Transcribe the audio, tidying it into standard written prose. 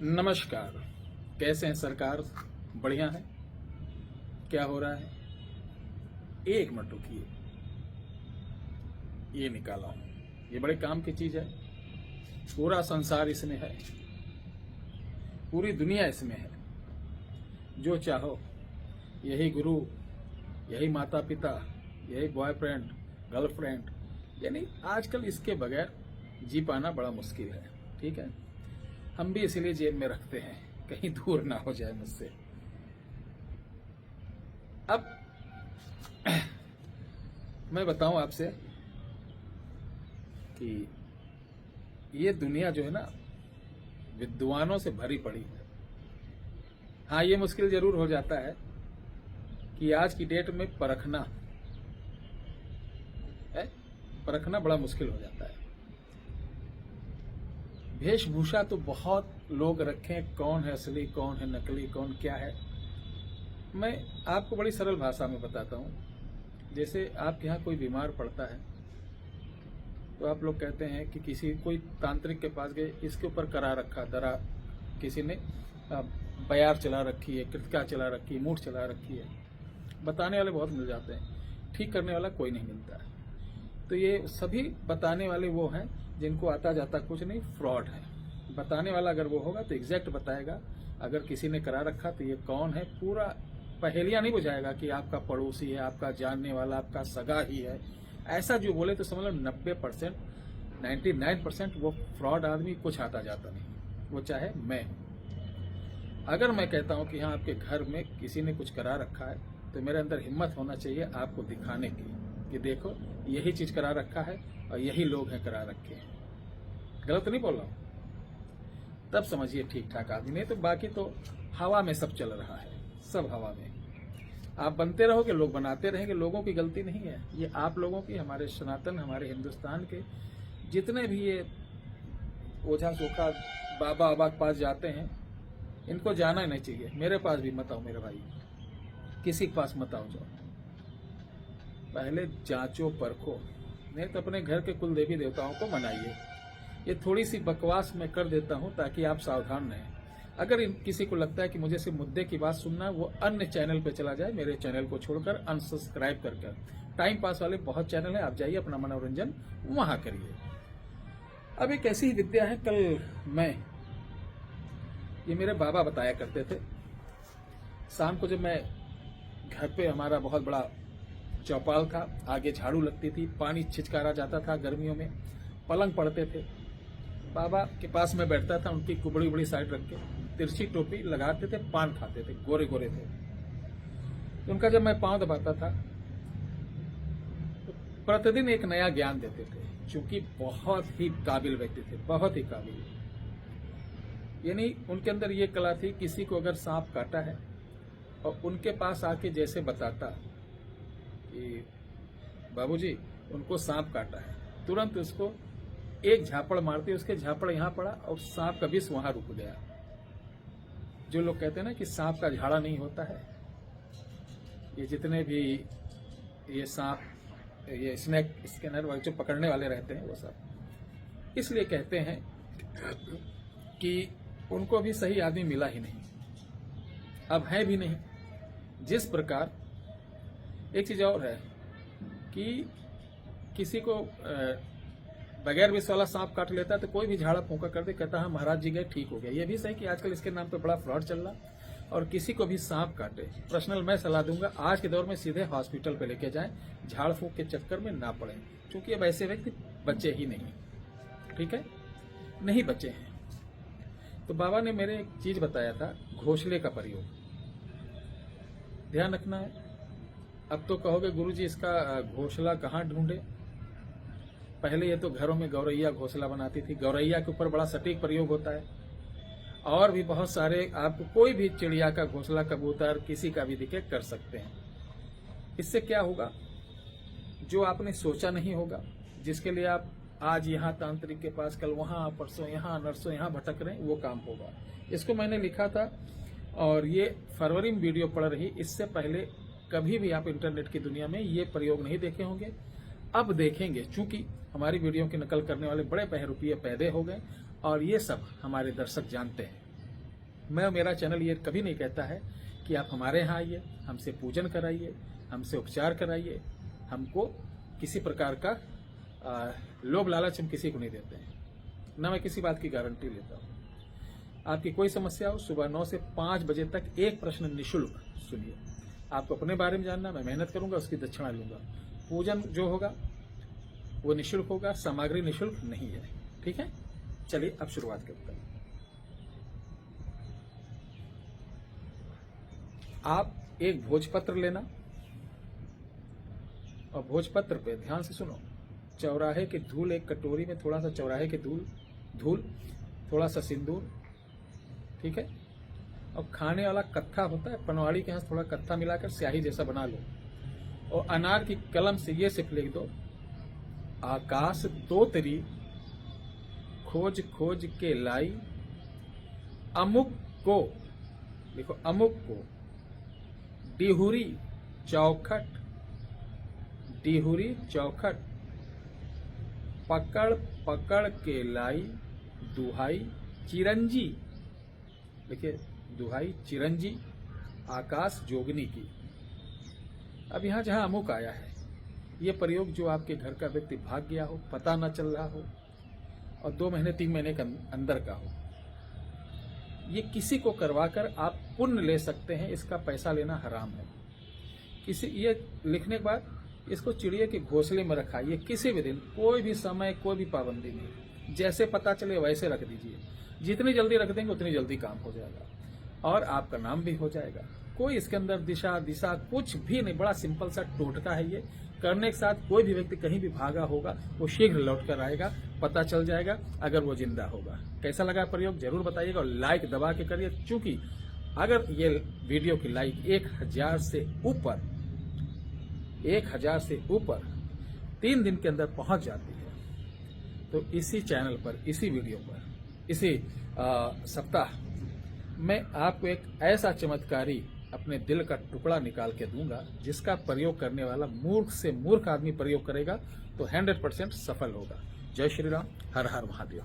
नमस्कार। कैसे हैं सरकार? बढ़िया है। क्या हो रहा है? एक मिनट रुकिए, ये निकाला हूं। ये बड़े काम की चीज है। पूरा संसार इसमें है, पूरी दुनिया इसमें है। जो चाहो, यही गुरु, यही माता पिता, यही बॉयफ्रेंड, गर्लफ्रेंड, यानी आजकल इसके बगैर जी पाना बड़ा मुश्किल है। ठीक है, हम भी इसीलिए जेब में रखते हैं, कहीं दूर ना हो जाए मुझसे। अब मैं बताऊं आपसे कि ये दुनिया जो है ना, विद्वानों से भरी पड़ी है। हाँ, ये मुश्किल जरूर हो जाता है कि आज की डेट में परखना बड़ा मुश्किल हो जाता है। वेशभूषा तो बहुत लोग रखें, कौन है असली, कौन है नकली, कौन क्या है। मैं आपको बड़ी सरल भाषा में बताता हूँ। जैसे आपके यहाँ कोई बीमार पड़ता है तो आप लोग कहते हैं कि कोई तांत्रिक के पास गए, इसके ऊपर करा रखा दरा, किसी ने बयार चला रखी है, कृतिका चला रखी है, मूठ चला रखी है। बताने वाले बहुत मिल जाते हैं, ठीक करने वाला कोई नहीं मिलता है। तो ये सभी बताने वाले वो हैं जिनको आता जाता कुछ नहीं, फ्रॉड है। बताने वाला अगर वो होगा तो एग्जैक्ट बताएगा। अगर किसी ने करा रखा तो ये कौन है, पूरा पहेलियां नहीं बुझाएगा कि आपका पड़ोसी है, आपका जानने वाला, आपका सगा ही है। ऐसा जो बोले तो समझ लो 90%, 99% वो फ्रॉड आदमी, कुछ आता जाता नहीं, वो चाहे मैं हूं। अगर मैं कहता हूं कि हाँ आपके घर में किसी ने कुछ करा रखा है, तो मेरे अंदर हिम्मत होना चाहिए आपको दिखाने की कि देखो यही चीज करा रखा है और यही लोग हैं करा रखे हैं। गलत नहीं बोल रहा हूं, तब समझिए ठीक ठाक आदमी। नहीं तो बाकी तो हवा में सब चल रहा है, सब हवा में। आप बनते रहोगे, लोग बनाते रहेंगे। लोगों की गलती नहीं है, ये आप लोगों की, हमारे सनातन, हमारे हिंदुस्तान के जितने भी ये ओझा सोखा बाबा आबा के पास जाते हैं, इनको जाना ही नहीं चाहिए। मेरे पास भी मत आओ मेरे भाई, किसी के पास मत आओ जाओ। पहले जांचो परखो, नहीं तो अपने घर के कुल देवी देवताओं को मनाइए। ये थोड़ी सी बकवास मैं कर देता हूं ताकि आप सावधान रहें। अगर किसी को लगता है कि मुझे सिर्फ मुद्दे की बात सुनना है, वो अन्य चैनल पे चला जाए, मेरे चैनल को छोड़कर अनसब्सक्राइब कर। टाइम पास वाले बहुत चैनल है, आप जाइए अपना मनोरंजन वहां करिए। अब एक ऐसी ही विद्या है, ये मेरे बाबा बताया करते थे। शाम को जब मैं घर पे, हमारा बहुत बड़ा चौपाल था, आगे झाड़ू लगती थी, पानी छिचकारा जाता था गर्मियों में, पलंग पड़ते थे। बाबा के पास में बैठता था, उनकी कुबड़ी उबड़ी साइड रख के, तिरछी टोपी लगाते थे, पान खाते थे, गोरे गोरे थे। तो उनका जब मैं पांव दबाता था तो प्रतिदिन एक नया ज्ञान देते थे, क्योंकि बहुत ही काबिल व्यक्ति थे, बहुत ही काबिल। यानी उनके अंदर ये कला थी, किसी को अगर सांप काटा है और उनके पास आके जैसे बताता कि बाबूजी उनको सांप काटा है, तुरंत उसको एक झापड़ मारते, उसके झापड़ यहां पड़ा और सांप का विष वहां रुक गया। जो लोग कहते हैं ना कि सांप का झाड़ा नहीं होता है, ये जितने भी ये सांप, ये स्नेक स्कैनर वाले जो पकड़ने वाले रहते हैं, वो सब इसलिए कहते हैं कि उनको अभी सही आदमी मिला ही नहीं, अब है भी नहीं। जिस प्रकार एक चीज और है कि किसी को बगैर विष वाला सांप काट लेता है तो कोई भी झाड़ा फूंका कर दे, कहता है महाराज जी गए ठीक हो गया। ये भी सही कि आजकल इसके नाम पे बड़ा फ्रॉड चल रहा। और किसी को भी सांप काटे, पर्सनल मैं सलाह दूंगा आज के दौर में सीधे हॉस्पिटल पे लेके जाएं, झाड़ फूंक के चक्कर में ना पड़े, क्योंकि अब ऐसे व्यक्ति बचे ही नहीं। ठीक है, नहीं बचे हैं। तो बाबा ने मेरे एक चीज बताया था, घोंसले का प्रयोग ध्यान रखना है। अब तो कहोगे गुरुजी इसका घोंसला कहाँ ढूंढे। पहले ये तो घरों में गौरैया घोंसला बनाती थी, गौरैया के ऊपर बड़ा सटीक प्रयोग होता है। और भी बहुत सारे, आपको कोई भी चिड़िया का घोंसला, कबूतर, किसी का भी दिखे, कर सकते हैं। इससे क्या होगा, जो आपने सोचा नहीं होगा, जिसके लिए आप आज यहाँ तांत्रिक के पास, कल वहां, परसों यहाँ, नरसों यहाँ भटक रहे हैं, वो काम होगा। इसको मैंने लिखा था और ये फरवरी में वीडियो पड़ रही। इससे पहले कभी भी आप इंटरनेट की दुनिया में ये प्रयोग नहीं देखे होंगे, अब देखेंगे। चूंकि हमारी वीडियो की नकल करने वाले बड़े बहरूपिये पैदे हो गए और ये सब हमारे दर्शक जानते हैं। मैं और मेरा चैनल ये कभी नहीं कहता है कि आप हमारे यहाँ आइए, हमसे पूजन कराइए, हमसे उपचार कराइए। हमको किसी प्रकार का लोभ लालच हम किसी को नहीं देते हैं, ना मैं किसी बात की गारंटी लेता हूँ। आपकी कोई समस्या हो, सुबह 9 से 5 बजे तक एक प्रश्न निःशुल्क सुनिए। आपको अपने बारे में जानना, मैं मेहनत करूंगा, उसकी दक्षिणा लूंगा। पूजन जो होगा वो निःशुल्क होगा, सामग्री निःशुल्क नहीं है। ठीक है, चलिए अब शुरुआत करते हैं। आप एक भोजपत्र लेना और भोजपत्र पे ध्यान से सुनो, चौराहे की धूल, एक कटोरी में थोड़ा सा चौराहे की धूल, थोड़ा सा सिंदूर, ठीक है, और खाने वाला कत्था होता है, पनवाड़ी के यहाँ थोड़ा कत्था मिलाकर स्याही जैसा बना लो और अनार की कलम से ये सिर्फ लिख दो, आकाश तोतरी खोज खोज के लाई, अमुक को, देखो अमुक को, डिहुरी चौखट पकड़ पकड़ के लाई, दुहाई चिरंजी, देखिए दुहाई चिरंजी आकाश जोगनी की। अब यहां जहां अमुक आया है, ये प्रयोग जो आपके घर का व्यक्ति भाग गया हो, पता न चल रहा हो और 2 महीने 3 महीने के अंदर का हो, ये किसी को करवाकर आप पुण्य ले सकते हैं। इसका पैसा लेना हराम है। ये लिखने के बाद इसको चिड़िया के घोंसले में रखाइए, किसी भी दिन, कोई भी समय, कोई भी पाबंदी नहीं, जैसे पता चले वैसे रख दीजिए। जितनी जल्दी रख देंगे उतनी जल्दी काम हो जाएगा और आपका नाम भी हो जाएगा। कोई इसके अंदर दिशा कुछ भी नहीं, बड़ा सिंपल सा टोटका है। ये करने के साथ कोई भी व्यक्ति कहीं भी भागा होगा वो शीघ्र लौट कर आएगा, पता चल जाएगा अगर वो जिंदा होगा। कैसा लगा प्रयोग जरूर बताइएगा और लाइक दबा के करिए, क्योंकि अगर ये वीडियो की लाइक 1000 से ऊपर 3 दिन के अंदर पहुंच जाती है, तो इसी चैनल पर, इसी वीडियो पर, इसी सप्ताह मैं आपको एक ऐसा चमत्कारी अपने दिल का टुकड़ा निकाल के दूंगा, जिसका प्रयोग करने वाला मूर्ख से मूर्ख आदमी प्रयोग करेगा तो 100% सफल होगा। जय श्री राम, हर हर महादेव।